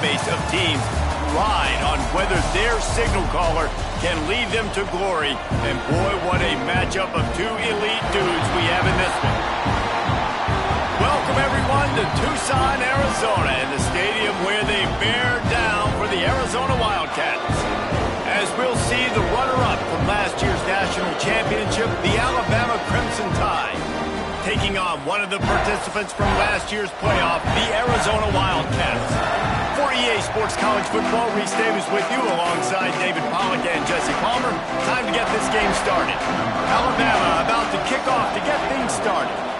base of teams ride on whether their signal caller can lead them to glory. And boy, what a matchup of two elite dudes we have in this one. Welcome, everyone, to Tucson, Arizona, and the stadium where they bear down for the Arizona Wildcats. As we'll see the runner-up from last year's national championship, the Alabama Crimson Tide, taking on one of the participants from last year's playoff, the Arizona Wildcats. For EA Sports College Football, Reese Davis with you alongside David Pollack and Jesse Palmer. Time to get this game started. Alabama about to kick off to get things started.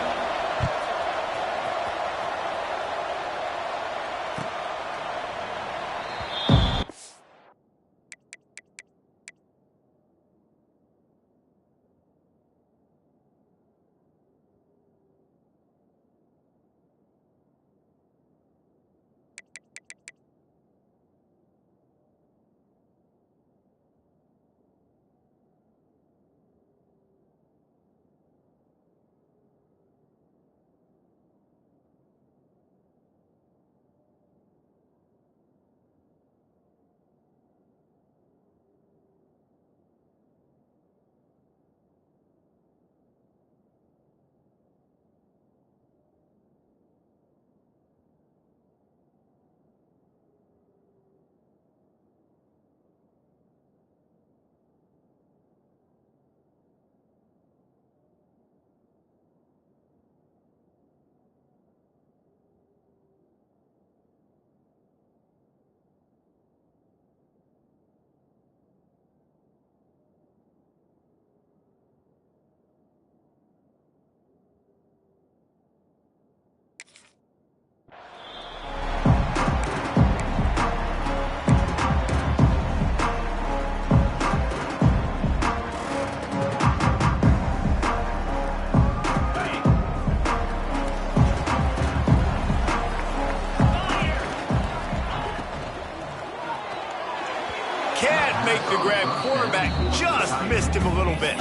The grab quarterback just missed him a little bit.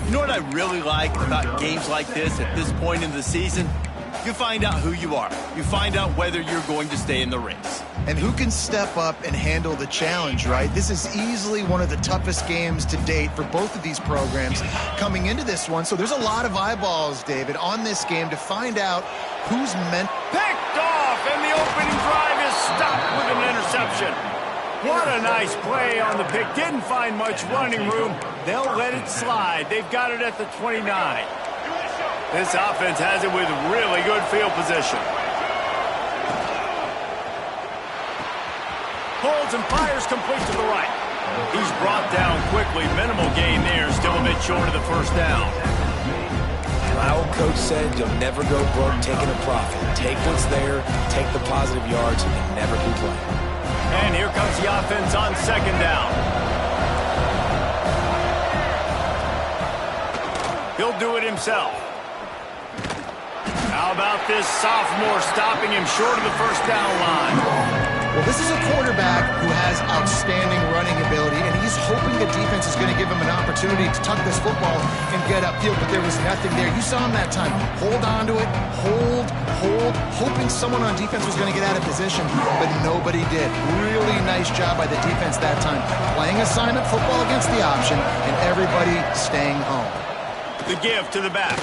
You know what I really like about games like this at this point in the season? You find out who you are. You find out whether you're going to stay in the race. And who can step up and handle the challenge, right? This is easily one of the toughest games to date for both of these programs coming into this one. So there's a lot of eyeballs, David, on this game to find out who's meant. Picked off, and the opening drive is stopped with an interception. What a nice play on the pick. Didn't find much running room. They'll let it slide. They've got it at the 29. This offense has it with really good field position. Holds and fires complete to the right. He's brought down quickly. Minimal gain there. Still a bit short of the first down. My old coach said you'll never go broke taking a profit. Take what's there, take the positive yards, and never complain. And here comes the offense on second down. He'll do it himself. How about this sophomore stopping him short of the first down line? Well, this is a quarterback who has outstanding running ability, and he's hoping the defense is going to give him an opportunity to tuck this football and get upfield, but there was nothing there. You saw him that time. Hold on to it, hold, hoping someone on defense was going to get out of position, but nobody did. Really nice job by the defense that time. Playing assignment football against the option, and everybody staying home. The give to the back.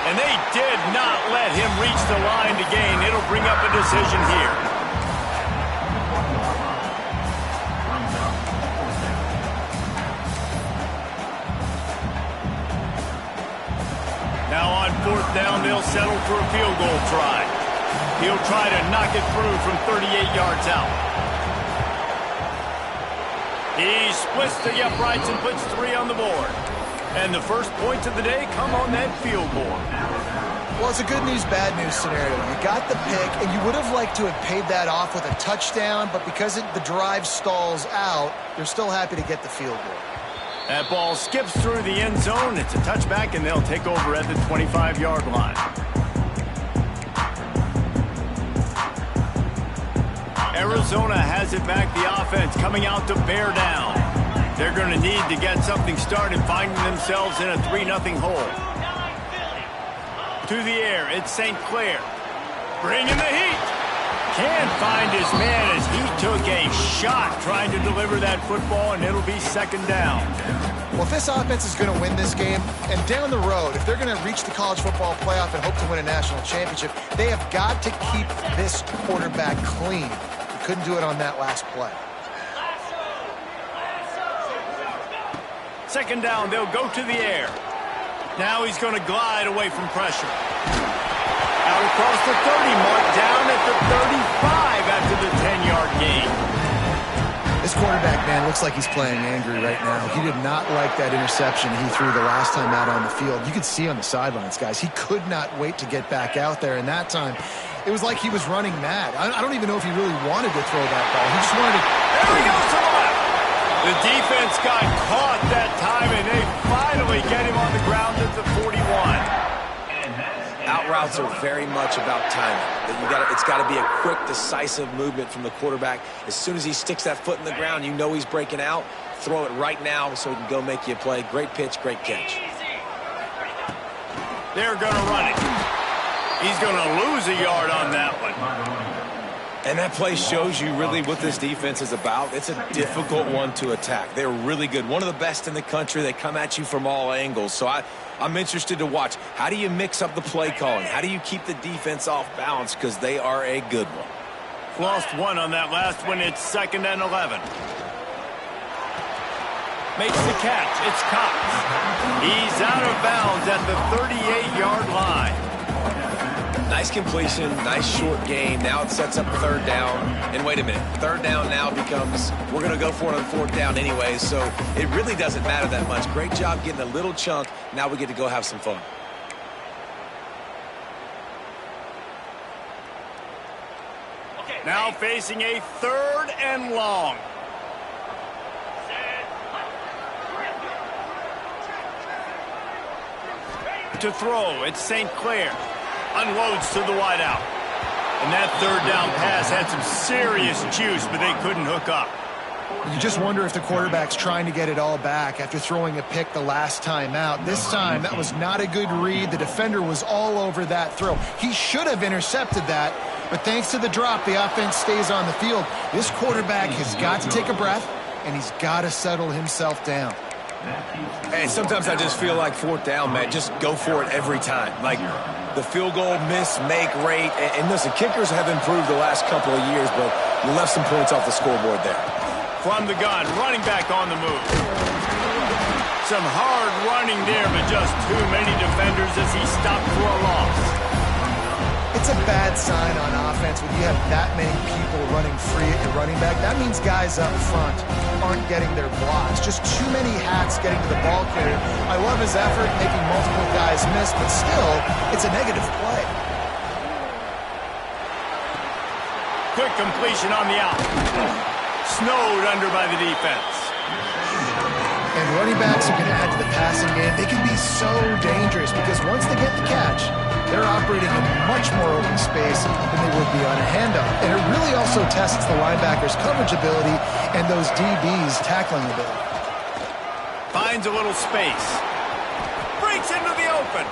And they did not let him reach the line to gain. It'll bring up a decision here. Now on fourth down, they'll settle for a field goal try. He'll try to knock it through from 38 yards out. He splits the uprights and puts 3 on the board. And the first points of the day come on that field goal. Well, it's a good news, bad news scenario. You got the pick, and you would have liked to have paid that off with a touchdown, but because the drive stalls out, they're still happy to get the field goal. That ball skips through the end zone. It's a touchback, and they'll take over at the 25-yard line. Arizona has it back, the offense coming out to bear down. They're going to need to get something started, finding themselves in a 3-0 hole. To the air, it's St. Clair. Bringing the heat. Can't find his man, took a shot trying to deliver that football, and it'll be second down. Well, if this offense is going to win this game, and down the road, if they're going to reach the college football playoff and hope to win a national championship, they have got to keep this quarterback clean. He couldn't do it on that last play. Second down, they'll go to the air. Now he's going to glide away from pressure. Out across the 30, marked down at the 35 after the 10-yard gain. This quarterback, man, looks like he's playing angry right now. He did not like that interception he threw the last time out on the field. You could see on the sidelines, guys, he could not wait to get back out there. And that time, it was like he was running mad. I don't even know if he really wanted to throw that ball. He just wanted to... There he goes to the left. The defense got caught that time, and they finally get him on the ground at the 41. Out routes are very much about timing. It's got to be a quick, decisive movement from the quarterback. As soon as he sticks that foot in the ground, you know he's breaking out. Throw it right now so he can go make you a play. Great pitch, great catch. They're going to run it. He's going to lose a yard on that one. And that play shows you really what this defense is about. It's a difficult one to attack. They're really good. One of the best in the country. They come at you from all angles. So I'm interested to watch. How do you mix up the play calling? How do you keep the defense off balance? Because they are a good one. Lost one on that last one. It's 2nd and 11. Makes the catch. It's Cox. He's out of bounds at the 38-yard line. Nice completion, nice short gain. Now it sets up 3rd down. And wait a minute, 3rd down now becomes, we're going to go for it on 4th down anyway, so it really doesn't matter that much. Great job getting a little chunk. Now we get to go have some fun. Now facing a 3rd and long. To throw, it's St. Clair. Unloads to the wideout. And that 3rd down pass had some serious juice, but they couldn't hook up. You just wonder if the quarterback's trying to get it all back after throwing a pick the last time out. This time, that was not a good read. The defender was all over that throw. He should have intercepted that, but thanks to the drop, the offense stays on the field. This quarterback has got to take a breath, and he's got to settle himself down. Hey, sometimes I just feel like 4th down, man. Just go for it every time. Like the field goal miss-make rate. And listen, kickers have improved the last couple of years, but you left some points off the scoreboard there. From the gun, running back on the move. Some hard running there, but just too many defenders as he stopped for a loss. It's a bad sign on offense when you have that many people running free at your running back. That means guys up front aren't getting their blocks. Just too many hats getting to the ball carrier. I love his effort, making multiple guys miss, but still, it's a negative play. Quick completion on the out. Snowed under by the defense. And running backs who can add to the passing game, they can be so dangerous because once they get the catch, they're operating in much more open space than they would be on a handoff. And it really also tests the linebackers' coverage ability and those DBs' tackling ability. Finds a little space. Breaks into the open.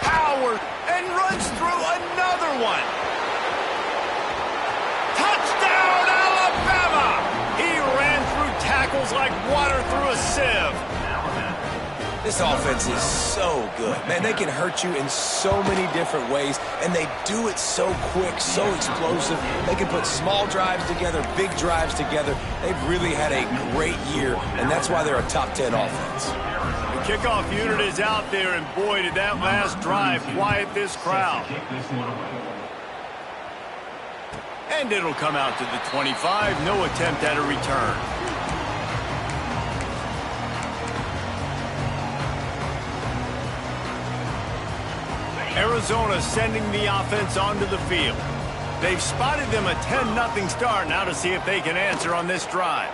Howard and runs through another one. Touchdown, Alabama! He ran through tackles like water through a sieve. This offense is so good. Man, they can hurt you in so many different ways, and they do it so quick, so explosive. They can put small drives together, big drives together. They've really had a great year, and that's why they're a top 10 offense. The kickoff unit is out there, and boy, did that last drive quiet this crowd. And it'll come out to the 25. No attempt at a return. Arizona sending the offense onto the field. They've spotted them a 10-0 start. Now to see if they can answer on this drive.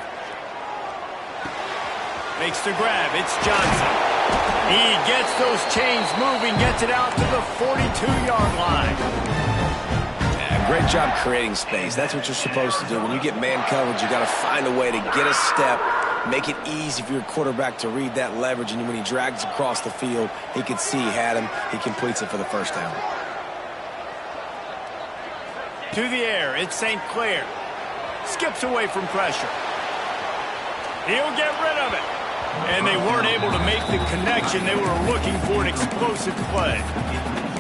Makes the grab. It's Johnson. He gets those chains moving, gets it out to the 42-yard line. Yeah, great job creating space. That's what you're supposed to do. When you get man coverage, you got to find a way to get a step, make it easy for your quarterback to read that leverage, and when he drags across the field, he can see he had him. He completes it for the 1st down. To the air, it's St. Clair. Skips away from pressure. He'll get rid of it. And they weren't able to make the connection. They were looking for an explosive play.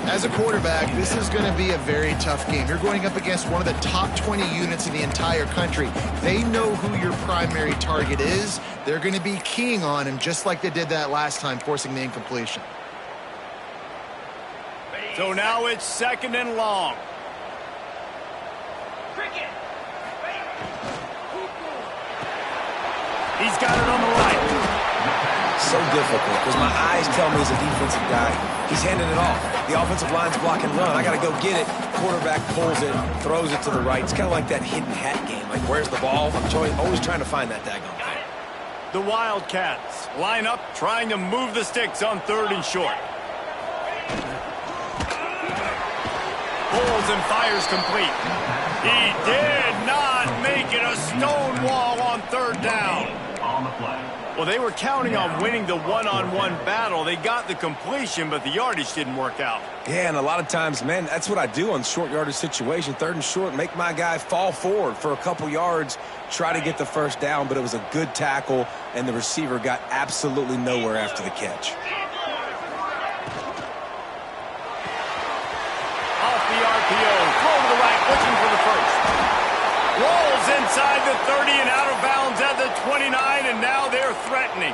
As a quarterback, this is going to be a very tough game. You're going up against one of the top 20 units in the entire country. They know who your primary target is. They're going to be keying on him just like they did that last time, forcing the incompletion. So now it's 2nd and long. He's got it on the right. So difficult because my eyes tell me as a defensive guy, he's handing it off. The offensive line's block and run. I got to go get it. Quarterback pulls it, throws it to the right. It's kind of like that hidden hat game. Like, where's the ball? I'm always trying to find that daggone thing. The Wildcats line up, trying to move the sticks on 3rd and short. Pulls and fires complete. He did not make it a stone wall on 3rd down. Well, they were counting on winning the one-on-one battle. They got the completion, but the yardage didn't work out. Yeah, and a lot of times, man, that's what I do on short yardage situation. 3rd and short, make my guy fall forward for a couple yards, try to get the 1st down, but it was a good tackle, and the receiver got absolutely nowhere after the catch. Off the RPO, throw to the right, looking for the 1st. Rolls inside the 30 and out of bounds at the 29, and now they're threatening.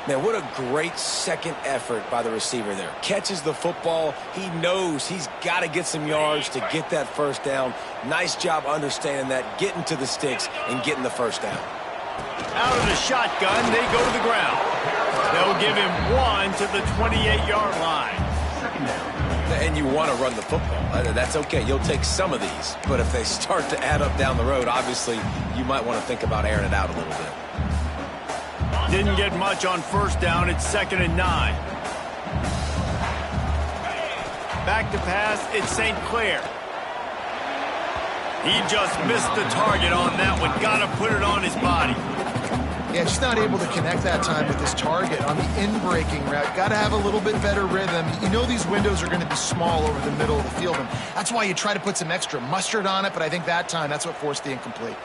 Man, what a great second effort by the receiver there. Catches the football. He knows he's got to get some yards to get that 1st down. Nice job understanding that, getting to the sticks and getting the 1st down. Out of the shotgun, they go to the ground. They'll give him 1 to the 28-yard line. And you want to run the football. That's okay. You'll take some of these. But if they start to add up down the road, obviously, you might want to think about airing it out a little bit. Didn't get much on 1st down. It's 2nd and 9. Back to pass. It's St. Clair. He just missed the target on that one. Got to put it on his body. Yeah, just not able to connect that time with his target on the in-breaking route. Got to have a little bit better rhythm. You know these windows are going to be small over the middle of the field, and that's why you try to put some extra mustard on it, but I think that time that's what forced the incomplete.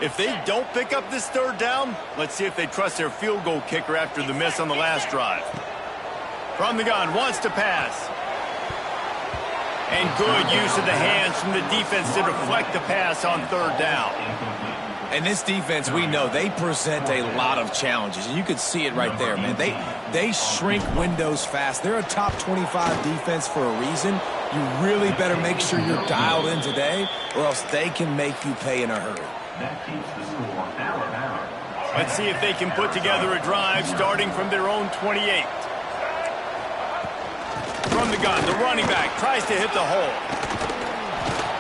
If they don't pick up this 3rd down, let's see if they trust their field goal kicker after the miss on the last drive. From the gun, wants to pass. And good use of the hands from the defense to deflect the pass on 3rd down. And this defense, we know, they present a lot of challenges. And you can see it right there, man. They shrink windows fast. They're a top 25 defense for a reason. You really better make sure you're dialed in today, or else they can make you pay in a hurry. Let's see if they can put together a drive starting from their own 28. From the gun, the running back tries to hit the hole.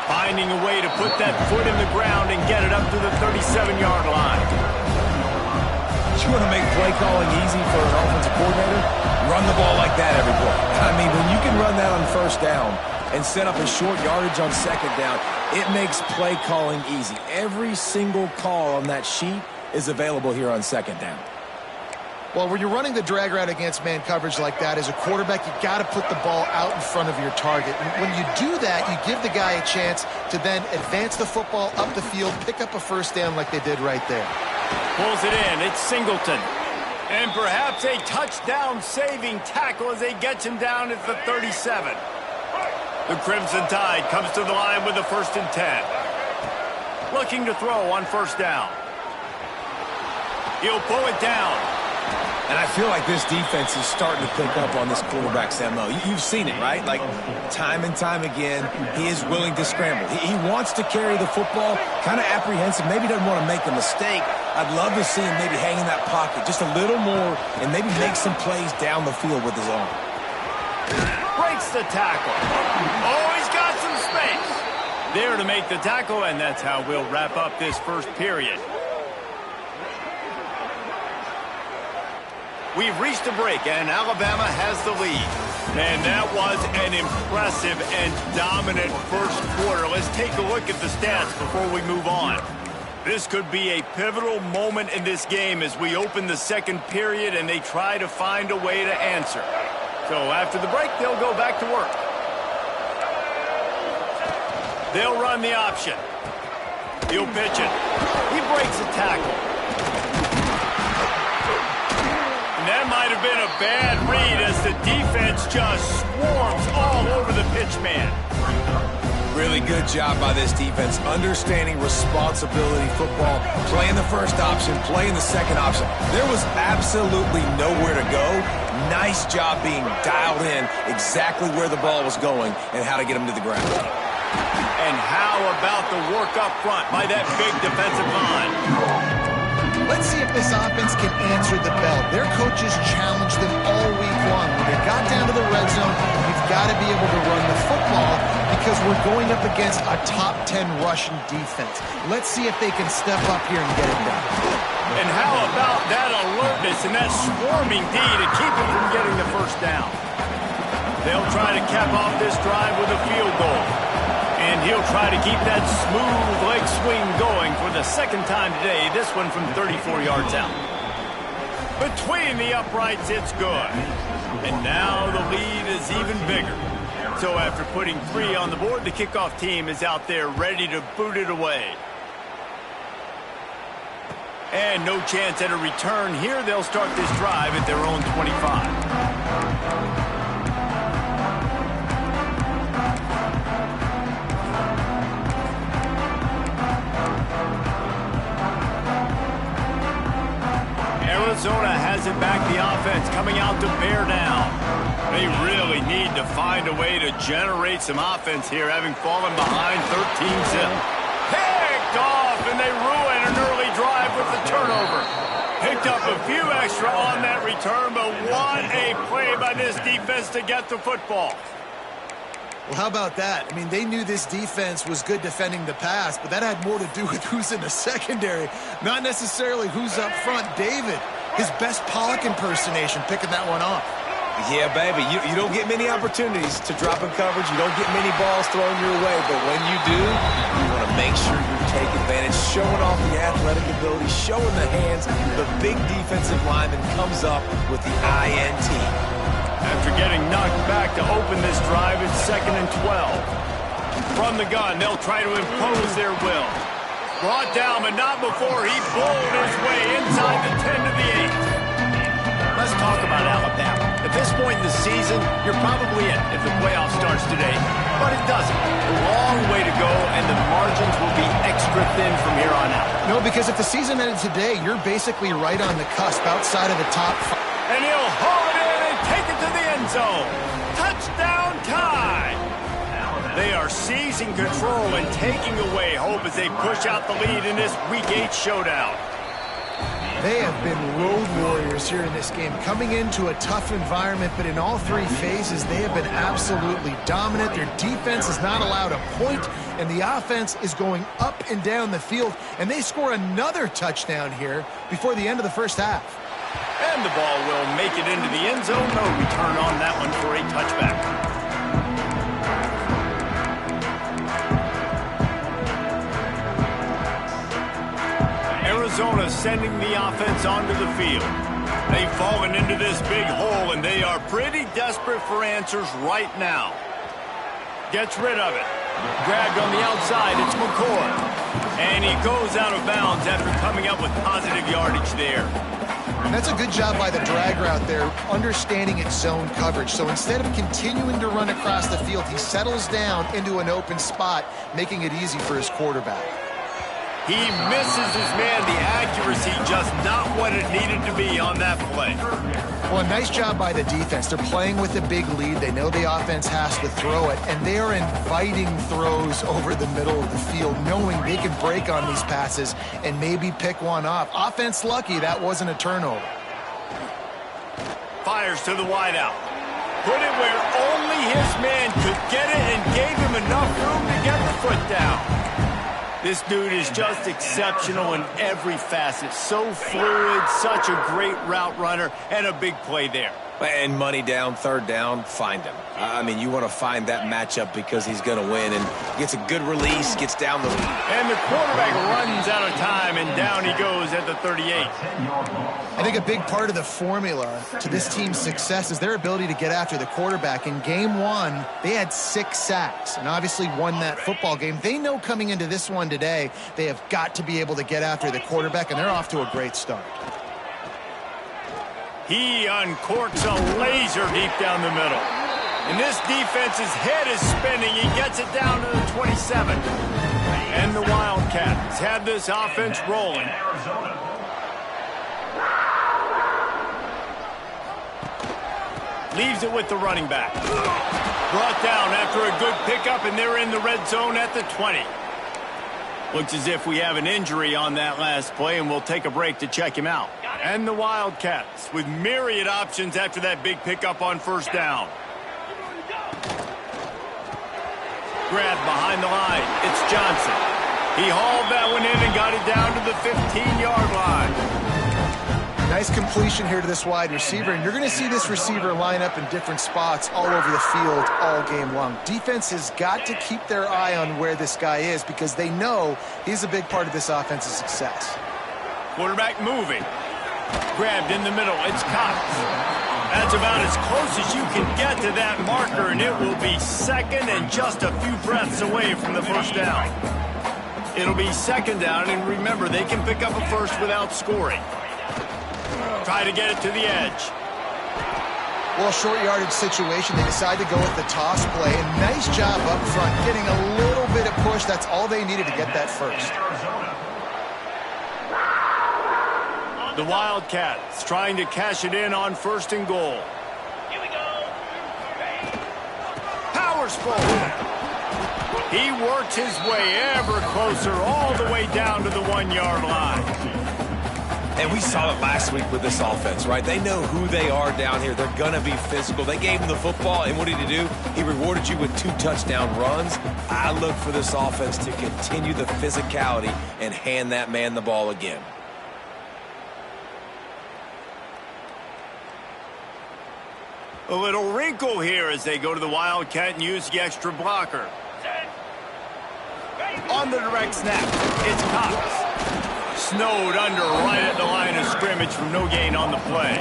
Finding a way to put that foot in the ground and get it up to the 37-yard line. You want to make play calling easy for an offensive coordinator? Run the ball like that every play. I mean, when you can run that on 1st down and set up a short yardage on 2nd down, it makes play calling easy. Every single call on that sheet is available here on 2nd down. Well, when you're running the drag route against man coverage like that, as a quarterback, you got to put the ball out in front of your target. When you do that, you give the guy a chance to then advance the football up the field, pick up a 1st down like they did right there. Pulls it in. It's Singleton. And perhaps a touchdown-saving tackle as they get him down at the 37. The Crimson Tide comes to the line with a 1st and 10. Looking to throw on 1st down. He'll pull it down. And I feel like this defense is starting to pick up on this quarterback's MO. You've seen it, right? Like, time and time again, he is willing to scramble. He wants to carry the football, kind of apprehensive, maybe doesn't want to make a mistake. I'd love to see him maybe hang in that pocket just a little more and maybe make some plays down the field with his arm. Breaks the tackle. Oh, he's got some space. There to make the tackle, and that's how we'll wrap up this 1st period. We've reached a break, and Alabama has the lead. And that was an impressive and dominant 1st quarter. Let's take a look at the stats before we move on. This could be a pivotal moment in this game as we open the 2nd period and they try to find a way to answer. So after the break, they'll go back to work. They'll run the option. He'll pitch it. He breaks a tackle. And that might have been a bad read as the defense just swarms all over the pitch man. Really good job by this defense, understanding responsibility football, playing the first option, playing the second option. There was absolutely nowhere to go. Nice job being dialed in exactly where the ball was going and how to get him to the ground. And how about the work up front by that big defensive line? Let's see if this offense can answer the bell. Their coaches challenged them all week long. When they got down to the red zone, we've got to be able to run the football because we're going up against a top 10 Russian defense. Let's see if they can step up here and get it done. And how about that alertness and that swarming D to keep them from getting the first down? They'll try to cap off this drive with a field goal. And he'll try to keep that smooth leg swing going for the second time today, this one from 34 yards out. Between the uprights, it's good. And now the lead is even bigger. So after putting 3 on the board, the kickoff team is out there ready to boot it away. And no chance at a return here. They'll start this drive at their own 25. Arizona has it back, the offense coming out to bear down. They really need to find a way to generate some offense here, having fallen behind 13-zip. Picked off, and they ruin an early drive with the turnover. Picked up a few extra on that return, but what a play by this defense to get the football. Well, how about that? I mean, they knew this defense was good defending the pass, but that had more to do with who's in the secondary, not necessarily who's up front. David, his best Pollock impersonation, picking that one off. Yeah, baby, you don't get many opportunities to drop in coverage. You don't get many balls thrown your way, but when you do, you want to make sure you take advantage, showing off the athletic ability, showing the hands. The big defensive lineman comes up with the INT. After getting knocked back to open this drive, it's 2nd and 12. From the gun, they'll try to impose their will. Brought down, but not before he bowled his way inside the 10 to the 8. Let's talk about Alabama. At this point in the season, you're probably in if the playoff starts today, but it doesn't. A long way to go, and the margins will be extra thin from here on out. No, because if the season ended today, you're basically right on the cusp outside of the top 5. And he'll haul it in and take it to the end zone. Touchdown time. They are seizing control and taking away hope as they push out the lead in this Week 8 showdown. They have been road warriors here in this game, coming into a tough environment, but in all 3 phases, they have been absolutely dominant. Their defense is not allowed a point, and the offense is going up and down the field, and they score another touchdown here before the end of the first half. And the ball will make it into the end zone. No return on that one for a touchback. Arizona sending the offense onto the field. They've fallen into this big hole, and they are pretty desperate for answers right now. Gets rid of it. Grabbed on the outside, it's McCord. And he goes out of bounds after coming up with positive yardage there. And that's a good job by the drag route there, understanding its zone coverage. So instead of continuing to run across the field, he settles down into an open spot, making it easy for his quarterback. He misses his man. The accuracy just not what it needed to be on that play. Well, a nice job by the defense. They're playing with a big lead. They know the offense has to throw it, and they are inviting throws over the middle of the field, knowing they can break on these passes and maybe pick one off. Offense lucky that wasn't a turnover. Fires to the wideout. Put it where only his man could get it and gave him enough room to get the foot down. This dude is just exceptional in every facet. So fluid, such a great route runner, and a big play there. And money down, 3rd down, find him. I mean, you want to find that matchup because he's going to win, and gets a good release, gets down the... And the quarterback runs out of time, and down he goes at the 38. I think a big part of the formula to this team's success is their ability to get after the quarterback. In game one, they had 6 sacks and obviously won that football game. They know coming into this one today, they have got to be able to get after the quarterback, and they're off to a great start. He uncorks a laser deep down the middle. And this defense's head is spinning. He gets it down to the 27. And the Wildcats have this offense rolling. Leaves it with the running back. Brought down after a good pickup, and they're in the red zone at the 20. Looks as if we have an injury on that last play, and we'll take a break to check him out. And the Wildcats with myriad options after that big pickup on first down. Grab behind the line. It's Johnson. He hauled that one in and got it down to the 15-yard line. Nice completion here to this wide receiver, and you're going to see this receiver line up in different spots all over the field all game long. Defense has got to keep their eye on where this guy is because they know he's a big part of this offense's success. Quarterback moving. Grabbed in the middle. It's Cox. That's about as close as you can get to that marker, and it will be second and just a few breaths away from the first down. It'll be second down, and remember, they can pick up a first without scoring. Try to get it to the edge. Well, short yardage situation, they decide to go with the toss play, and nice job up front, getting a little bit of push. That's all they needed to get that first. The Wildcats trying to cash it in on first and goal. Here we go. Powers forward. He works his way ever closer all the way down to the 1-yard line. And we saw it last week with this offense, right? They know who they are down here. They're going to be physical. They gave him the football, and what did he do? He rewarded you with 2 touchdown runs. I look for this offense to continue the physicality and hand that man the ball again. A little wrinkle here as they go to the Wildcat and use the extra blocker. On the direct snap, it's Cox. Snowed under right at the line of scrimmage from no gain on the play.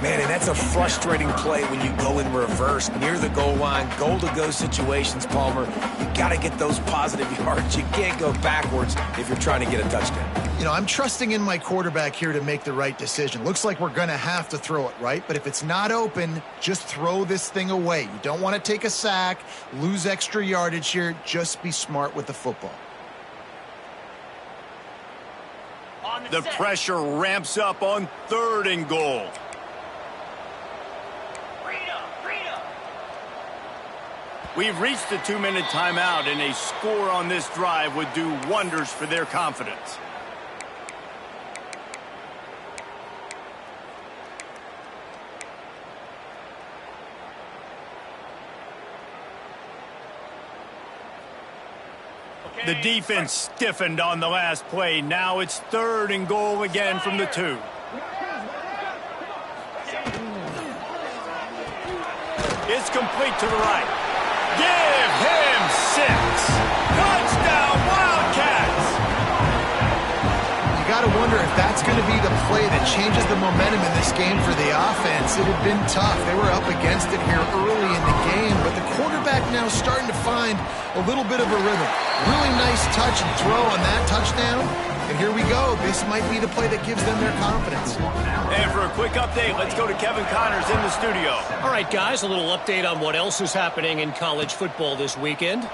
Man, and that's a frustrating play when you go in reverse near the goal line, goal-to-go situations, Palmer. You got to get those positive yards. You can't go backwards if you're trying to get a touchdown. You know, I'm trusting in my quarterback here to make the right decision. Looks like we're going to have to throw it, right? But if it's not open, just throw this thing away. You don't want to take a sack, lose extra yardage here. Just be smart with the football. The pressure ramps up on third and goal. We've reached the 2-minute timeout, and a score on this drive would do wonders for their confidence. The defense stiffened on the last play. Now it's third and goal again from the 2. It's complete to the right. Give him 6. Touchdown, Wildcats! You got to wonder if that's going to be the play that changes the momentum in this game for the offense. It had been tough. They were up against it here early in the game, but the quarterback now starting to find a little bit of a rhythm. Really nice touch and throw on that touchdown. And here we go. This might be the play that gives them their confidence. And for a quick update, let's go to Kevin Connors in the studio. All right, guys, a little update on what else is happening in college football this weekend.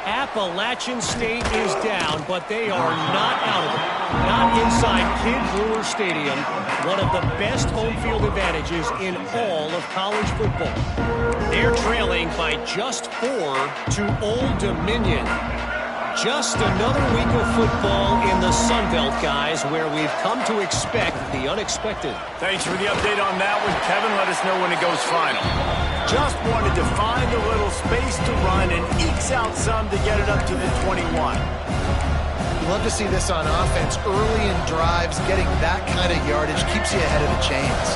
Appalachian State is down, but they are not out of it. Not inside Kid Brewer Stadium, one of the best home field advantages in all of college football. They're trailing by just 4 to Old Dominion. Just another week of football in the Sun Belt, guys, where we've come to expect the unexpected. Thanks for the update on that one, Kevin. Let us know when it goes final. Just wanted to find a little space to run and ekes out some to get it up to the 21. You love to see this on offense. Early in drives, getting that kind of yardage keeps you ahead of the chains.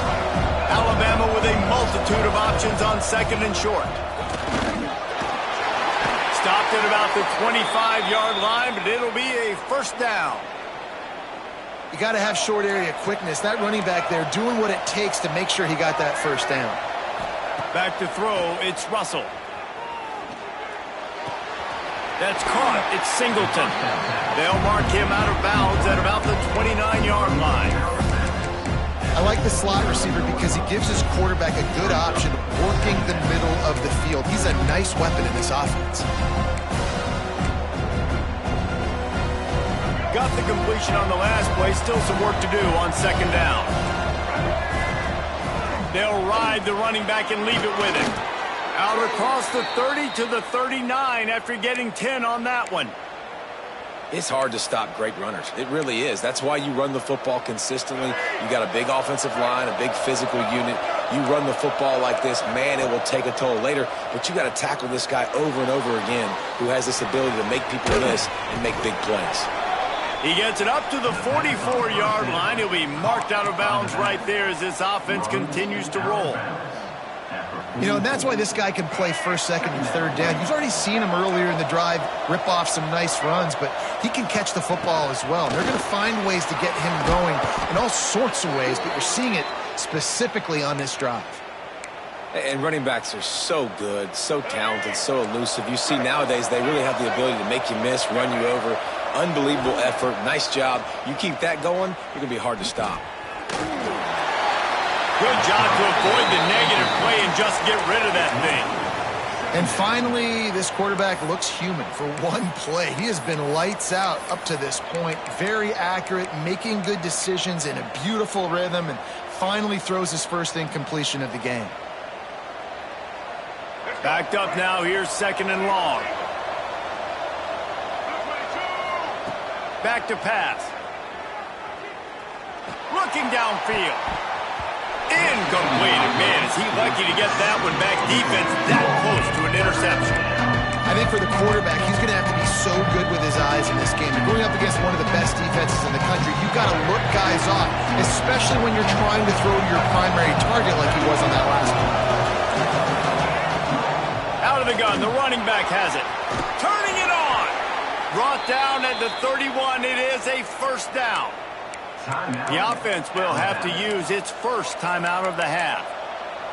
Alabama with a multitude of options on second and short. Stopped at about the 25-yard line, but it'll be a first down. You got to have short area quickness. That running back there doing what it takes to make sure he got that first down. Back to throw, it's Russell. That's caught. It's Singleton. They'll mark him out of bounds at about the 29-yard line. I like the slot receiver because he gives his quarterback a good option working the middle of the field. He's a nice weapon in this offense. Got the completion on the last play. Still some work to do on second down. They'll ride the running back and leave it with him. Out across the 30 to the 39 after getting 10 on that one. It's hard to stop great runners. It really is. That's why you run the football consistently. You got a big offensive line, a big physical unit. You run the football like this, man, it will take a toll later. But you got to tackle this guy over and over again who has this ability to make people miss and make big plays. He gets it up to the 44-yard line. He'll be marked out of bounds right there as this offense continues to roll. You know, and that's why this guy can play first, second, and third down. You've already seen him earlier in the drive rip off some nice runs, but he can catch the football as well. They're going to find ways to get him going in all sorts of ways, but you're seeing it specifically on this drive. And running backs are so good, so talented, so elusive. You see nowadays they really have the ability to make you miss, run you over. Unbelievable effort. Nice job. You keep that going, you're going to be hard to stop. Good job to avoid the negative play and just get rid of that thing. And finally, this quarterback looks human for one play. He has been lights out up to this point. Very accurate, making good decisions in a beautiful rhythm, and finally throws his first incompletion of the game. Backed up now. Here's second and long. Back to pass. Looking downfield. Incomplete. Man, is he lucky to get that one back. Defense that close to an interception. I think for the quarterback, he's going to have to be so good with his eyes in this game. And going up against one of the best defenses in the country, you've got to look guys off, especially when you're trying to throw to your primary target like he was on that last one. Out of the gun, the running back has it. Turning it on. Brought down at the 31. It is a first down. The offense will have to use its first timeout of the half.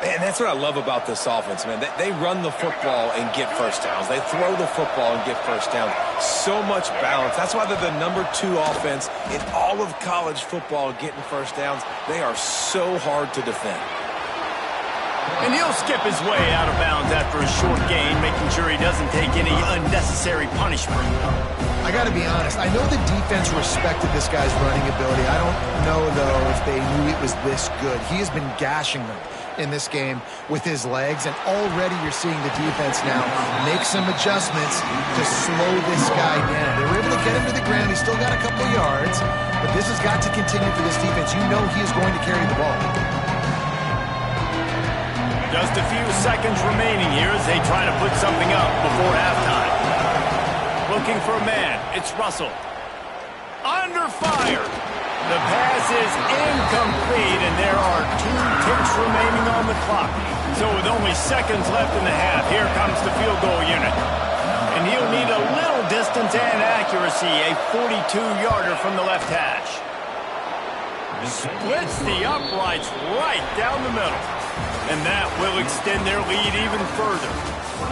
Man, that's what I love about this offense, man. They run the football and get first downs. They throw the football and get first downs. So much balance. That's why they're the #2 offense in all of college football getting first downs. They are so hard to defend. And he'll skip his way out of bounds after a short gain, making sure he doesn't take any unnecessary punishment. I got to be honest, I know the defense respected this guy's running ability. I don't know, though, if they knew it was this good. He has been gashing them in this game with his legs, and already you're seeing the defense now make some adjustments to slow this guy down. They were able to get him to the ground. He's still got a couple yards, but this has got to continue for this defense. You know he is going to carry the ball. Just a few seconds remaining here as they try to put something up before halftime. Looking for a man. It's Russell. Under fire. The pass is incomplete, and there are 2 ticks remaining on the clock. So with only seconds left in the half, here comes the field goal unit. And he'll need a little distance and accuracy, a 42-yarder from the left hash. Splits the uprights right down the middle. And that will extend their lead even further.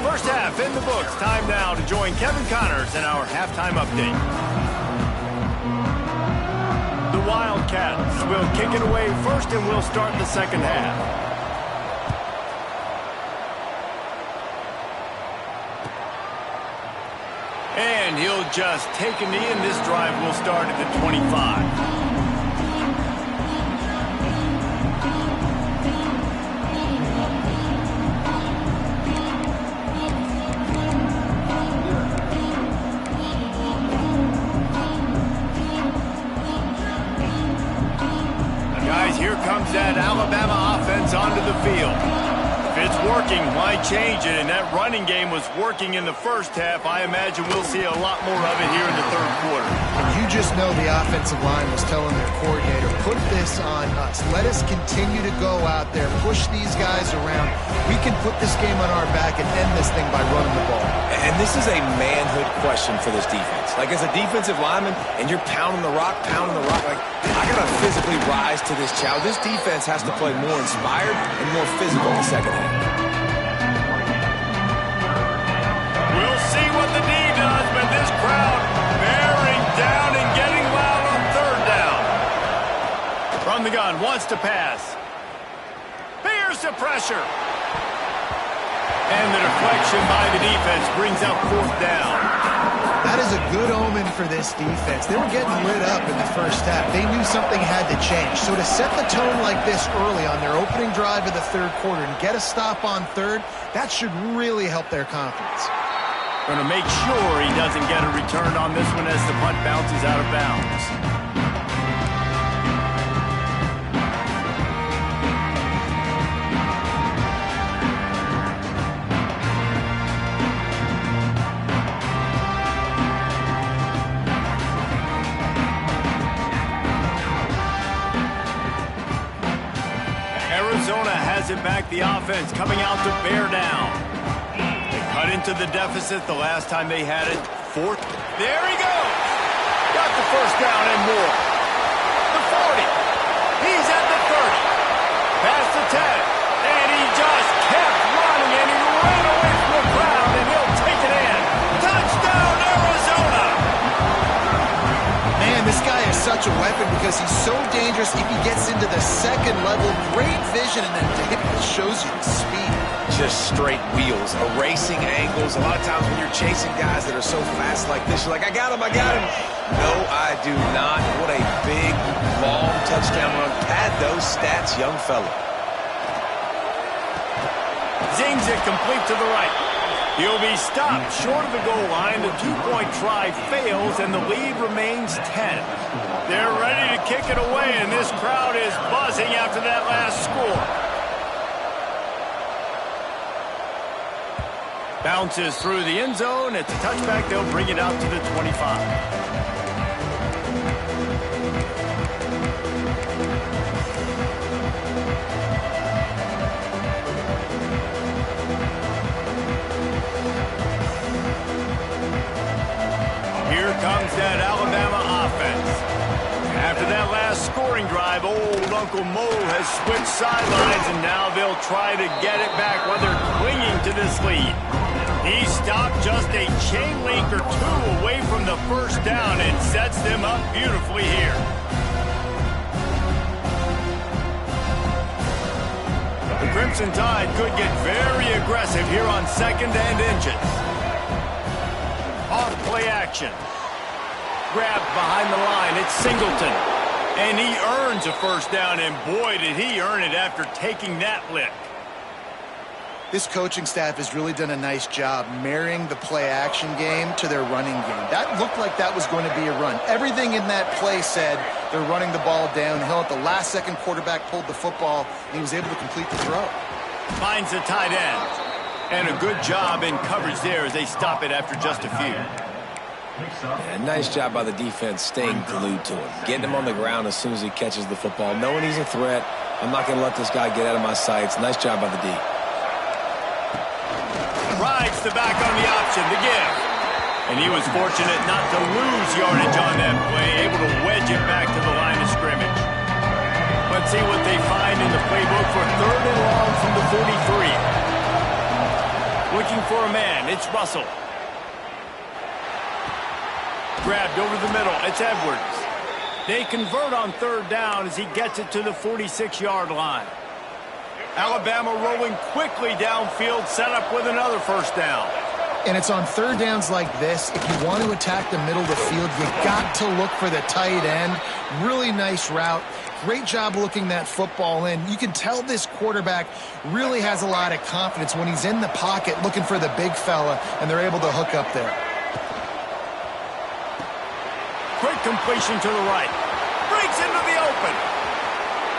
First half in the books. Time now to join Kevin Connors in our halftime update. The Wildcats will kick it away first, and we'll start the second half. And he'll just take a knee, and this drive will start at the 25. Here comes that Alabama offense onto the field. If it's working, why change it? And that running game was working in the first half. I imagine we'll see a lot more of it here in the third quarter. And you just know the offensive line was telling their coordinator, put this on us. Let us continue to go out there, push these guys around. We can put this game on our back and end this thing by running the ball. And this is a manhood question for this defense. Like, as a defensive lineman, and you're pounding the rock, like, I got to physically rise to this challenge. This defense has to play more inspired and more physical in the second half. We'll see what the D does, but this crowd bearing down and getting loud on third down. From the gun, wants to pass. Here's the pressure. And the deflection by the defense brings up fourth down. That is a good omen for this defense. They were getting lit up in the first half. They knew something had to change. So to set the tone like this early on their opening drive of the third quarter and get a stop on third, that should really help their confidence. Going to make sure he doesn't get a return on this one as the punt bounces out of bounds. Arizona has it back, the offense coming out to bear down. They cut into the deficit the last time they had it. Fourth. There he goes. Got the first down and more. The 40. He's at the 30. Past the 10. And he just kept running, and he ran away from the crowd, and he'll take it in. Touchdown, Arizona. Man, this guy is such a weapon because he's so dangerous if he gets into the second level. Great vision, and then it shows you the speed. Just straight wheels, erasing angles. A lot of times when you're chasing guys that are so fast like this, you're like, I got him. No, I do not. What a big, long touchdown run. Pad those stats, young fella. Zings it complete to the right. He'll be stopped short of the goal line. The two-point try fails, and the lead remains 10. They're ready to kick it away, and this crowd is buzzing after that last score. Bounces through the end zone. It's a touchback. They'll bring it out to the 25. Here comes that Alabama offense. After that last scoring drive, old Uncle Mo has switched sidelines, and now they'll try to get it back while they're clinging to this lead. He stopped just a chain link or two away from the first down and sets them up beautifully here. The Crimson Tide could get very aggressive here on second and inches. Off play action. Grabbed behind the line. It's Singleton. And he earns a first down, and boy, did he earn it after taking that lick. This coaching staff has really done a nice job marrying the play-action game to their running game. That looked like that was going to be a run. Everything in that play said they're running the ball downhill. At the last second, quarterback pulled the football, and he was able to complete the throw. Finds the tight end. And a good job in coverage there as they stop it after just a few. Yeah, nice job by the defense staying glued to him. Getting him on the ground as soon as he catches the football. Knowing he's a threat. I'm not going to let this guy get out of my sights. Nice job by the D. Rides the back on the option, the give. And he was fortunate not to lose yardage on that play, able to wedge it back to the line of scrimmage. Let's see what they find in the playbook for third and long from the 43. Looking for a man, it's Russell. Grabbed over the middle, it's Edwards. They convert on third down as he gets it to the 46-yard line. Alabama rolling quickly downfield, set up with another first down. And it's on third downs like this. If you want to attack the middle of the field, you got to look for the tight end. Really nice route. Great job looking that football in. You can tell this quarterback really has a lot of confidence when he's in the pocket looking for the big fella, and they're able to hook up there. Quick completion to the right. Breaks into the open.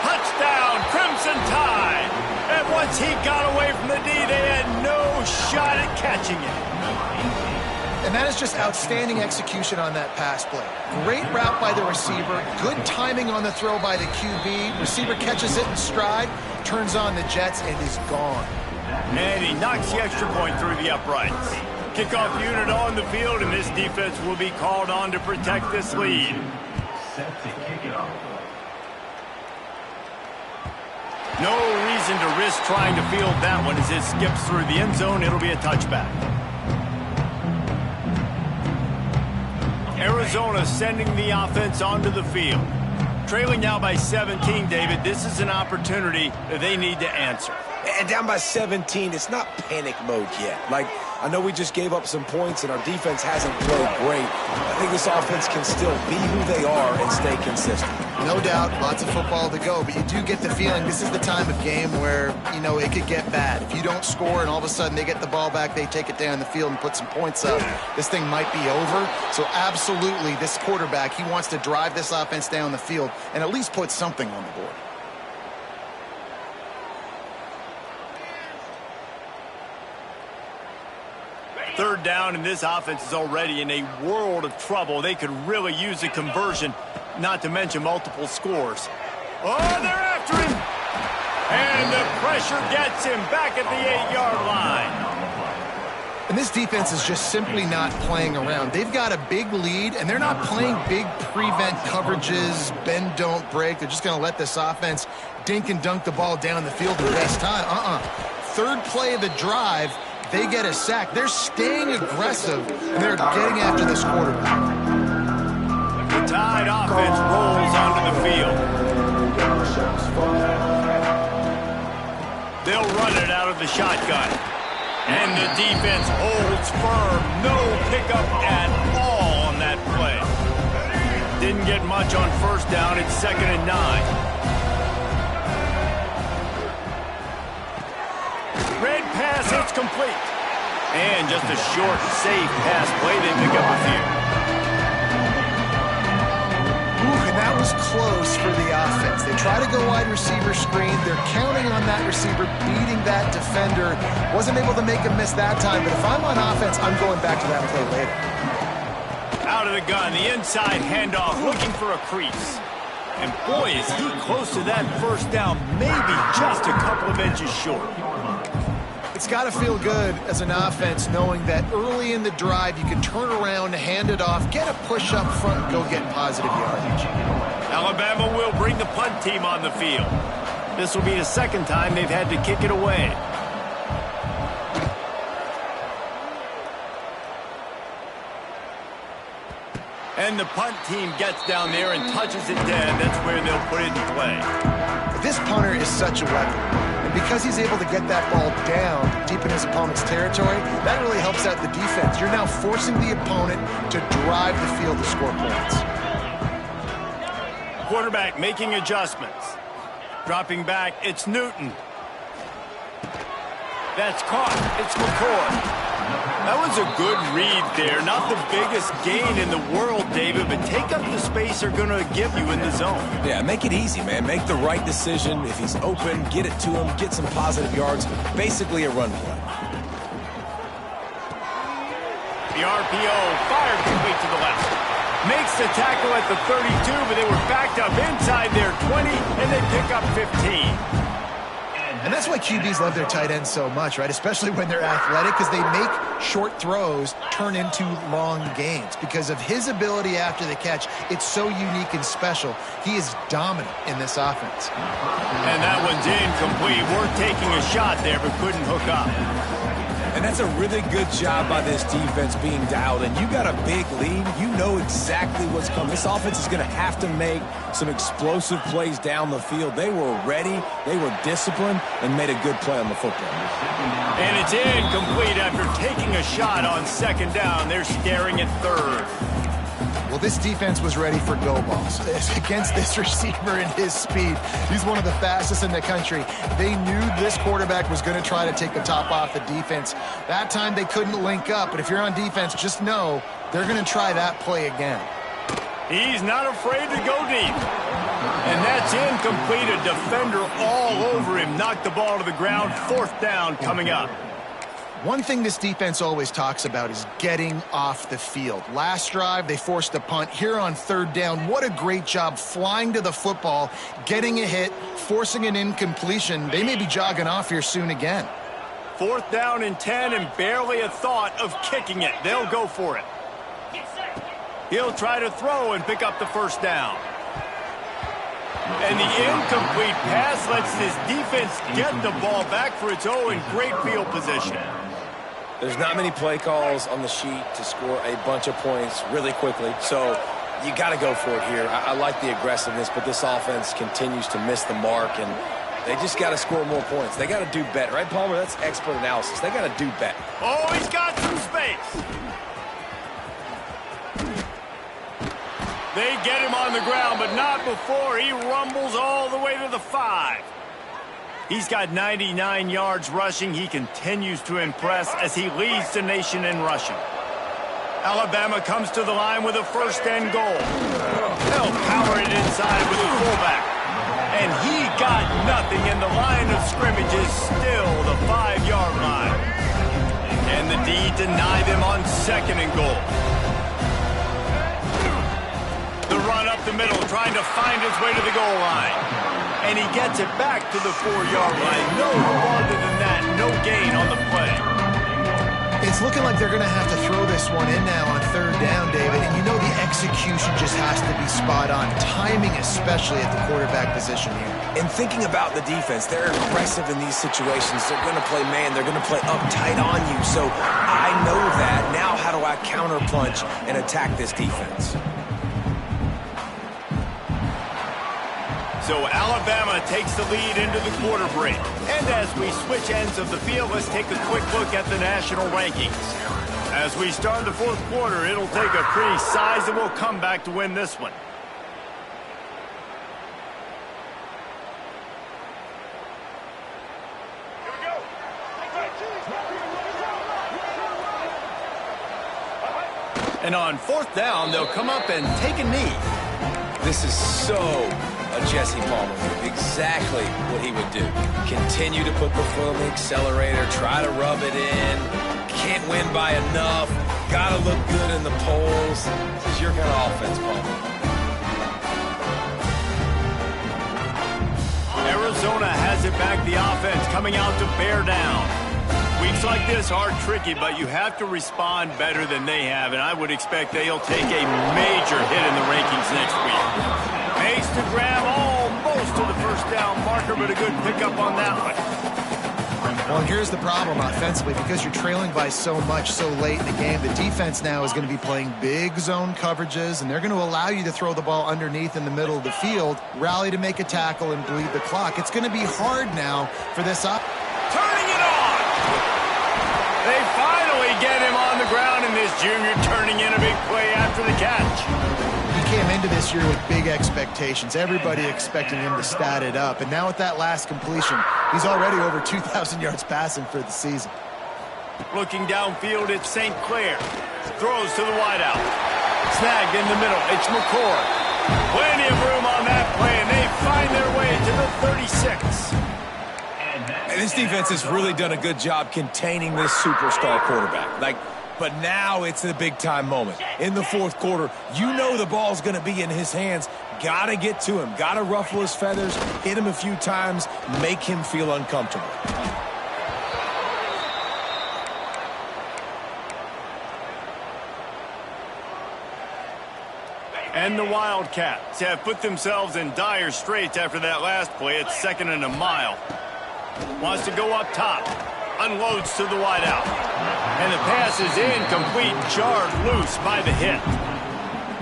Touchdown, Crimson Tide. And once he got away from the D, they had no shot at catching him. And that is just outstanding execution on that pass play. Great route by the receiver, good timing on the throw by the QB. Receiver catches it in stride, turns on the jets, and is gone. And he knocks the extra point through the uprights. Kickoff unit on the field, and this defense will be called on to protect this lead. Set to kick it off. No reason to risk trying to field that one as it skips through the end zone. It'll be a touchback. Arizona sending the offense onto the field. Trailing now by 17, David. This is an opportunity that they need to answer. And down by 17, it's not panic mode yet. Like, I know we just gave up some points and our defense hasn't played great. I think this offense can still be who they are and stay consistent. No doubt, lots of football to go, but you do get the feeling this is the time of game where, you know, it could get bad. If you don't score and all of a sudden they get the ball back, they take it down the field and put some points up, this thing might be over. So absolutely, this quarterback, he wants to drive this offense down the field and at least put something on the board. Third down, and this offense is already in a world of trouble. They could really use a conversion, not to mention multiple scores. Oh, they're after him! And the pressure gets him back at the 8-yard line. And this defense is just simply not playing around. They've got a big lead, and they're not playing big prevent coverages, bend, don't break. They're just going to let this offense dink and dunk the ball down the field in the best time. Third play of the drive, they get a sack. They're staying aggressive, and they're getting after this quarterback. The Tide offense rolls onto the field. They'll run it out of the shotgun. And the defense holds firm. No pickup at all on that play. Didn't get much on first down. It's 2nd and 9. Red pass, it's complete. And just a short, safe pass play. They pick up a few. And that was close for the offense. They try to go wide receiver screen. They're counting on that receiver beating that defender. Wasn't able to make him miss that time, but if I'm on offense, I'm going back to that play later. Out of the gun, the inside handoff, looking for a crease. And boy, is he close to that first down, maybe just a couple of inches short. It's got to feel good as an offense knowing that early in the drive you can turn around, hand it off, get a push up front, and go get positive yardage. Alabama will bring the punt team on the field. This will be the second time they've had to kick it away. And the punt team gets down there and touches it dead. That's where they'll put it in play. This punter is such a weapon. And because he's able to get that ball down deep in his opponent's territory, that really helps out the defense. You're now forcing the opponent to drive the field to score points. Quarterback making adjustments. Dropping back, it's Newton. That's caught. It's McCoy. That was a good read there. Not the biggest gain in the world, David, but take up the space they're going to give you in the zone. Yeah, make it easy, man. Make the right decision. If he's open, get it to him, get some positive yards. Basically a run play. The RPO fired complete to the left. Makes the tackle at the 32, but they were backed up inside their 20, and they pick up 15. And that's why QBs love their tight ends so much, right? Especially when they're athletic, because they make short throws turn into long gains. Because of his ability after the catch, it's so unique and special. He is dominant in this offense. And that one's incomplete. We're taking a shot there, but couldn't hook up. And that's a really good job by this defense being dialed in. You got a big lead. You know exactly what's coming. This offense is going to have to make some explosive plays down the field. They were ready, they were disciplined, and made a good play on the football. And it's incomplete after taking a shot on 2nd down. They're staring at 3rd. Well, this defense was ready for go balls against this receiver and his speed. He's one of the fastest in the country. They knew this quarterback was going to try to take the top off the defense. That time they couldn't link up, but if you're on defense, just know they're going to try that play again. He's not afraid to go deep. And that's incomplete. A defender all over him. Knocked the ball to the ground. 4th down coming up. One thing this defense always talks about is getting off the field. Last drive, they forced a punt. Here on third down, what a great job flying to the football, getting a hit, forcing an incompletion. They may be jogging off here soon again. 4th down and 10 and barely a thought of kicking it. They'll go for it. He'll try to throw and pick up the first down. And the incomplete pass lets this defense get the ball back for its own in great field position. There's not many play calls on the sheet to score a bunch of points really quickly, so you got to go for it here. I like the aggressiveness, but this offense continues to miss the mark, and they just got to score more points. They got to do better, right, Palmer? That's expert analysis. They got to do better. Oh, he's got some space. They get him on the ground, but not before he rumbles all the way to the 5. He's got 99 yards rushing. He continues to impress as he leads the nation in rushing. Alabama comes to the line with a 1st and goal. They'll power it inside with the fullback. And he got nothing, and the line of scrimmage is still the 5-yard line. And the D deny them on 2nd and goal. The run up the middle, trying to find his way to the goal line. And he gets it back to the 4-yard line. No farther than that, no gain on the play. It's looking like they're going to have to throw this one in now on 3rd down, David. And you know the execution just has to be spot on. Timing especially at the quarterback position here. And thinking about the defense, they're aggressive in these situations. They're going to play man. They're going to play uptight on you. So I know that. Now how do I counterpunch and attack this defense? So Alabama takes the lead into the quarter break. And as we switch ends of the field, let's take a quick look at the national rankings. As we start the 4th quarter, it'll take a pretty sizable comeback to win this one. And on 4th down, they'll come up and take a knee. This is so a Jesse Palmer move. Exactly what he would do. Continue to put the foot on the accelerator, try to rub it in. Can't win by enough. Gotta look good in the polls. This is your kind of offense, Palmer. Arizona has it back, the offense coming out to bear down. Weeks like this are tricky, but you have to respond better than they have, and I would expect they'll take a major hit in the rankings next week. Makes the grab almost to the 1st down marker, but a good pickup on that one. Well, here's the problem offensively. Because you're trailing by so much so late in the game, the defense now is going to be playing big zone coverages, and they're going to allow you to throw the ball underneath in the middle of the field, rally to make a tackle, and bleed the clock. It's going to be hard now for this up. Turning it on! They finally get him on the ground, and this junior turning in a big play after the catch. He came into this year with big expectations. Everybody expecting him to stat it up. And now with that last completion, he's already over 2,000 yards passing for the season. Looking downfield, it's St. Clair. Throws to the wideout. Snagged in the middle. It's McCord. Plenty of room on that play, and they find their way to the 36. And this defense has really done a good job containing this superstar quarterback. But now it's the big-time moment. In the 4th quarter, you know the ball's going to be in his hands. Got to get to him. Got to ruffle his feathers, hit him a few times, make him feel uncomfortable. And the Wildcats have put themselves in dire straits after that last play. It's 2nd and a mile. Wants to go up top. Unloads to the wideout. And the pass is incomplete, jarred loose by the hit.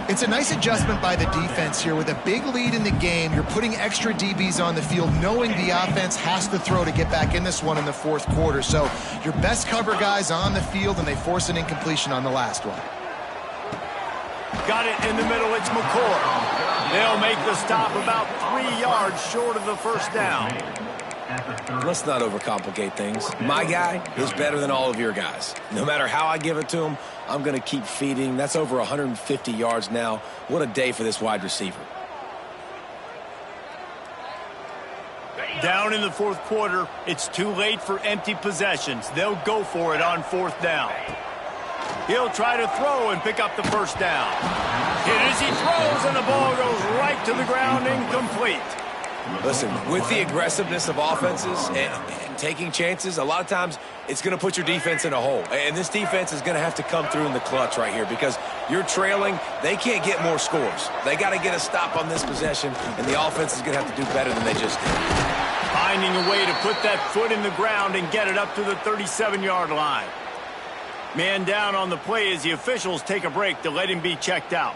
It's a nice adjustment by the defense here. With a big lead in the game, you're putting extra DBs on the field, knowing the offense has to throw to get back in this one in the 4th quarter. So your best cover guys on the field, and they force an incompletion on the last one. Got it in the middle, it's McCord. They'll make the stop about 3 yards short of the 1st down. Let's not overcomplicate things. My guy is better than all of your guys. No matter how I give it to him, I'm going to keep feeding. That's over 150 yards now. What a day for this wide receiver. Down in the fourth quarter, it's too late for empty possessions. They'll go for it on fourth down. He'll try to throw and pick up the first down. Hit as he throws, and the ball goes right to the ground, incomplete. Listen, with the aggressiveness of offenses and taking chances, a lot of times it's going to put your defense in a hole. And this defense is going to have to come through in the clutch right here because you're trailing. They can't get more scores. They got to get a stop on this possession, and the offense is going to have to do better than they just did. Finding a way to put that foot in the ground and get it up to the 37-yard line. Man down on the play as the officials take a break to let him be checked out.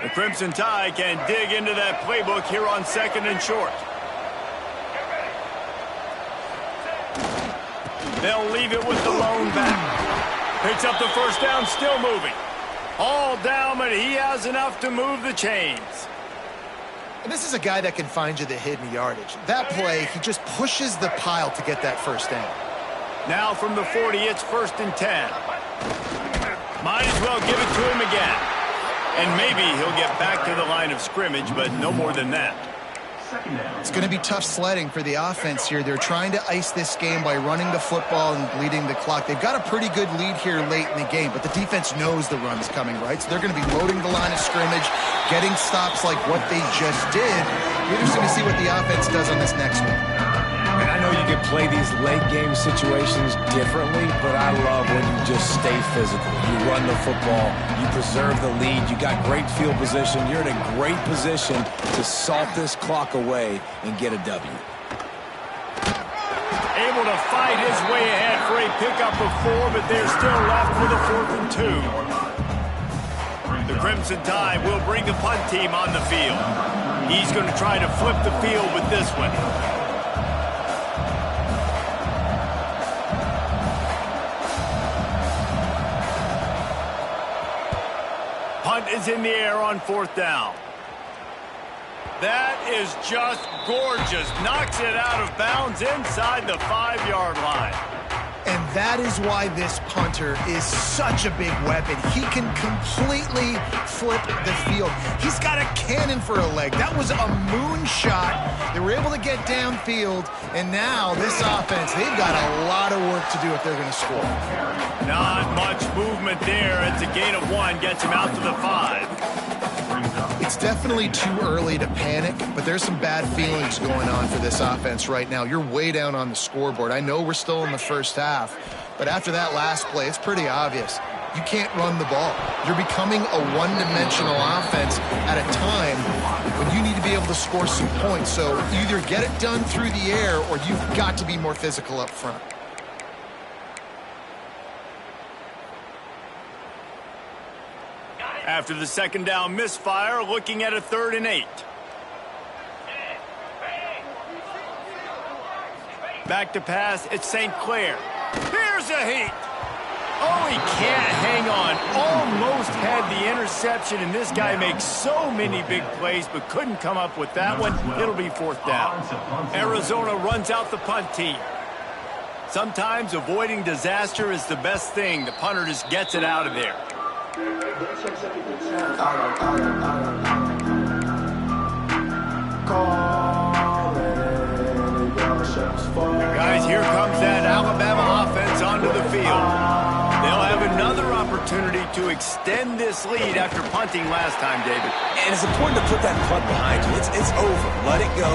The Crimson Tide can dig into that playbook here on second and short. They'll leave it with the lone back. Picks up the first down, still moving. All down, but he has enough to move the chains. And this is a guy that can find you the hidden yardage. That play, he just pushes the pile to get that first down. Now from the 40, it's 1st and 10. Might as well give it to him again. And maybe he'll get back to the line of scrimmage, but no more than that. It's going to be tough sledding for the offense here. They're trying to ice this game by running the football and bleeding the clock. They've got a pretty good lead here late in the game, but the defense knows the run's coming, right? So they're going to be loading the line of scrimmage, getting stops like what they just did. Interesting to see what the offense does on this next one. And I know you can play these late-game situations differently, but I love when you just stay physical. You run the football, you preserve the lead, you got great field position, you're in a great position to salt this clock away and get a W. Able to fight his way ahead for a pickup of 4, but they're still left with a 4th and 2. The Crimson Tide will bring the punt team on the field. He's going to try to flip the field with this one. Punt is in the air on 4th down. That is just gorgeous. Knocks it out of bounds inside the 5-yard line. And that is why this punter is such a big weapon. He can completely flip the field. He's got a cannon for a leg. That was a moonshot. They were able to get downfield, and now this offense, they've got a lot of work to do if they're going to score. Not much movement there. It's a gain of 1, gets him out to the 5. It's definitely too early to panic, but there's some bad feelings going on for this offense right now. You're way down on the scoreboard. I know we're still in the first half, but after that last play, it's pretty obvious. You can't run the ball. You're becoming a one-dimensional offense at a time when you need to be able to score some points. So either get it done through the air or you've got to be more physical up front. After the second down misfire, looking at a 3rd and 8. Back to pass, it's St. Clair. Here's a heat. Oh, he can't hang on. Almost had the interception, and this guy makes so many big plays, but couldn't come up with that one. It'll be 4th down. Arizona runs out the punt team. Sometimes avoiding disaster is the best thing. The punter just gets it out of there. Guys, here comes that Alabama offense onto the field. They'll have another opportunity to extend this lead after punting last time, David. And it's important to put that punt behind you. It's over. Let it go.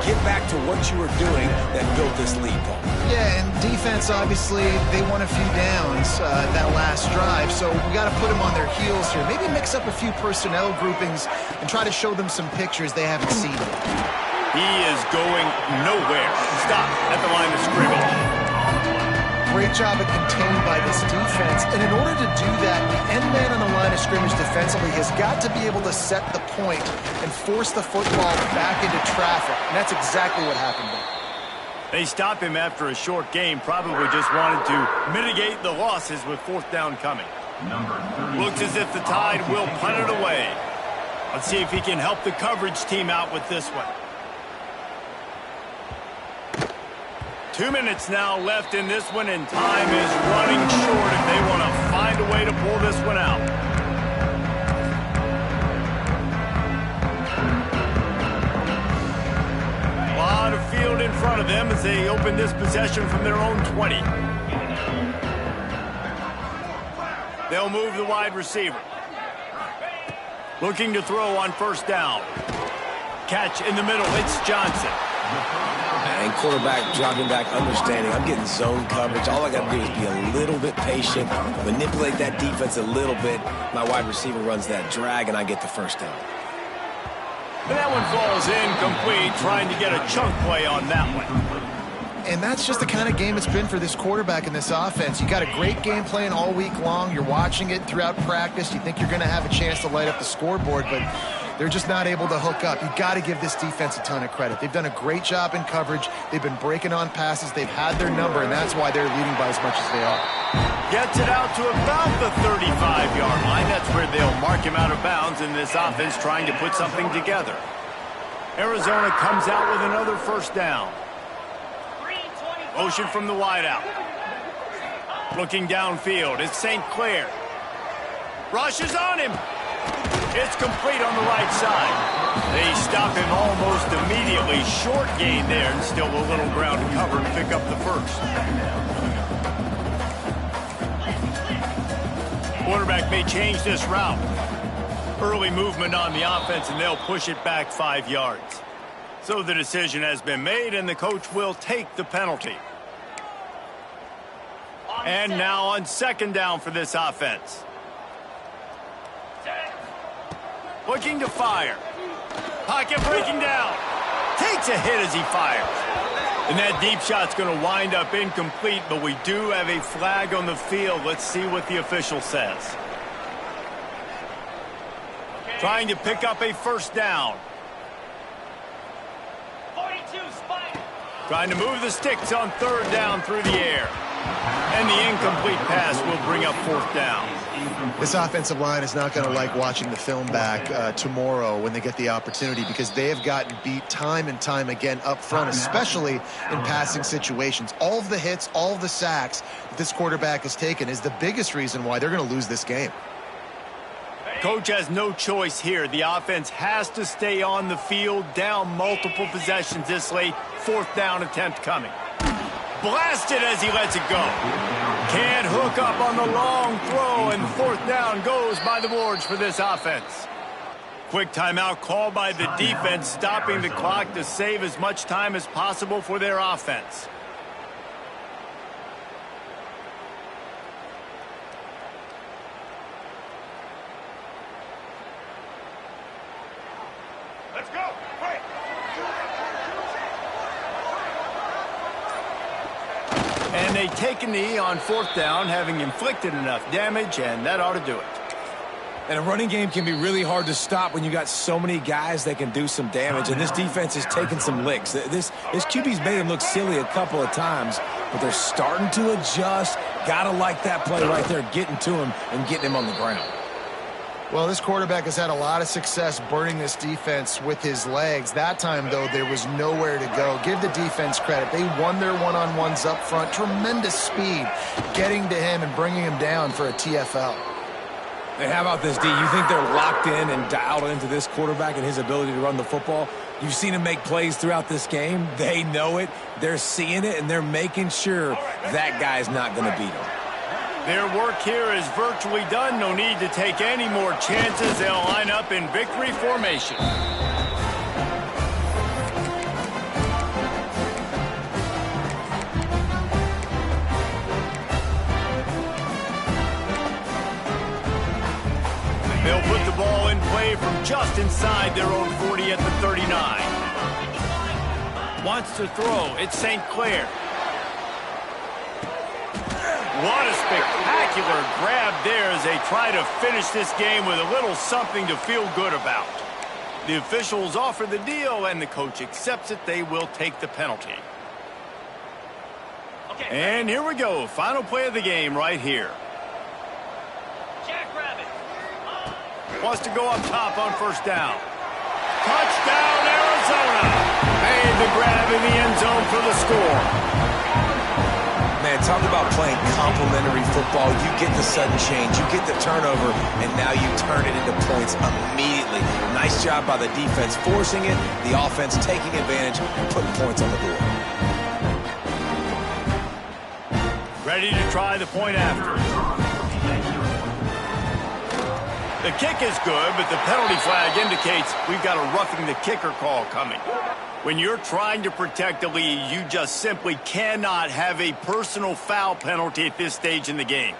Get back to what you were doing that built this lead, Paul. Yeah, and defense, obviously, they won a few downs that last drive, so we got to put them on their heels here. Maybe mix up a few personnel groupings and try to show them some pictures they haven't seen yet. He is going nowhere. Stop at the line of scrimmage. Great job of contained by this defense, and in order to do that, the end man on the line of scrimmage defensively has got to be able to set the point and force the football back into traffic, and that's exactly what happened there. They stop him after a short game, probably just wanted to mitigate the losses with 4th down coming. Looks as if the Tide will punt it away. Let's see if he can help the coverage team out with this one. 2 minutes now left in this one, and time is running short if they want to find a way to pull this one out. of them as they open this possession from their own 20. They'll move the wide receiver. Looking to throw on first down. Catch in the middle. It's Johnson. And quarterback dropping back, understanding. I'm getting zone coverage. All I got to do is be a little bit patient, manipulate that defense a little bit. My wide receiver runs that drag, and I get the first down. And that one falls incomplete, trying to get a chunk play on that one. And that's just the kind of game it's been for this quarterback in this offense. You got a great game plan all week long. You're watching it throughout practice. You think you're going to have a chance to light up the scoreboard, but they're just not able to hook up. You got to give this defense a ton of credit. They've done a great job in coverage. They've been breaking on passes. They've had their number, and that's why they're leading by as much as they are. Gets it out to about the 35-yard line. That's where they'll mark him out of bounds in this offense trying to put something together. Arizona comes out with another first down. Motion from the wideout. Looking downfield, it's St. Clair. Rushes on him. It's complete on the right side. They stop him almost immediately. Short gain there, and still a little ground to cover to pick up the first. Quarterback may change this route. Early movement on the offense, and they'll push it back 5 yards. So the decision has been made, and the coach will take the penalty. And now on second down for this offense. Looking to fire. Pocket breaking down. Takes a hit as he fires. And that deep shot's going to wind up incomplete, but we do have a flag on the field. Let's see what the official says. Trying to pick up a first down. Trying to move the sticks on third down through the air. And the incomplete pass will bring up fourth down. This offensive line is not going to like watching the film back tomorrow when they get the opportunity, because they have gotten beat time and time again up front, especially in passing situations. All of the hits, all of the sacks that this quarterback has taken is the biggest reason why they're going to lose this game. Coach has no choice here. The offense has to stay on the field, down multiple possessions this late. Fourth down attempt coming. Blasted as he lets it go. Can't hook up on the long throw, and fourth down goes by the boards for this offense. Quick timeout called by the defense, stopping the clock to save as much time as possible for their offense. Let's go. Quick. And they take a knee on fourth down, having inflicted enough damage, and that ought to do it. And a running game can be really hard to stop when you got so many guys that can do some damage, and this defense is taking some licks. This QB's made him look silly a couple of times, but they're starting to adjust. Gotta like that play right there, getting to him and getting him on the ground. Well, this quarterback has had a lot of success burning this defense with his legs. That time, though, there was nowhere to go. Give the defense credit. They won their one-on-ones up front. Tremendous speed getting to him and bringing him down for a TFL. Hey, how about this, D? You think they're locked in and dialed into this quarterback and his ability to run the football? You've seen him make plays throughout this game. They know it. They're seeing it, and they're making sure that guy's not going to beat them. Their work here is virtually done. No need to take any more chances. They'll line up in victory formation. They'll put the ball in play from just inside their own 40 at the 39. Wants to throw. It's St. Clair. What a spectacular grab there as they try to finish this game with a little something to feel good about. The officials offer the deal, and the coach accepts it. They will take the penalty. And here we go. Final play of the game right here. Wants to go up top on first down. Touchdown, Arizona. Made the grab in the end zone for the score. Man, talk about playing complementary football. You get the sudden change, you get the turnover, and now you turn it into points immediately. Nice job by the defense forcing it, the offense taking advantage and putting points on the board. Ready to try the point after. The kick is good, but the penalty flag indicates we've got a roughing the kicker call coming. When you're trying to protect the lead, you just simply cannot have a personal foul penalty at this stage in the game.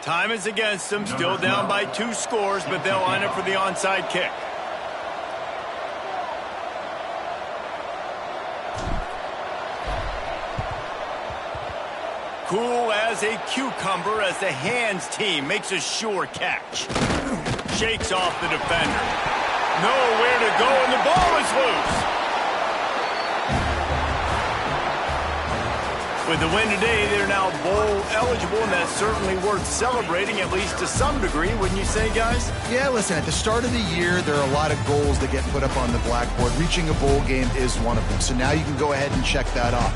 Time is against them, still down by 2 scores, but they'll line up for the onside kick. Cool as a cucumber as the hands team makes a sure catch. Shakes off the defender. Nowhere to go, and the ball is loose. With the win today, they're now bowl eligible, and that's certainly worth celebrating, at least to some degree, wouldn't you say, guys? Yeah, listen, at the start of the year, there are a lot of goals that get put up on the blackboard. Reaching a bowl game is one of them. So now you can go ahead and check that off.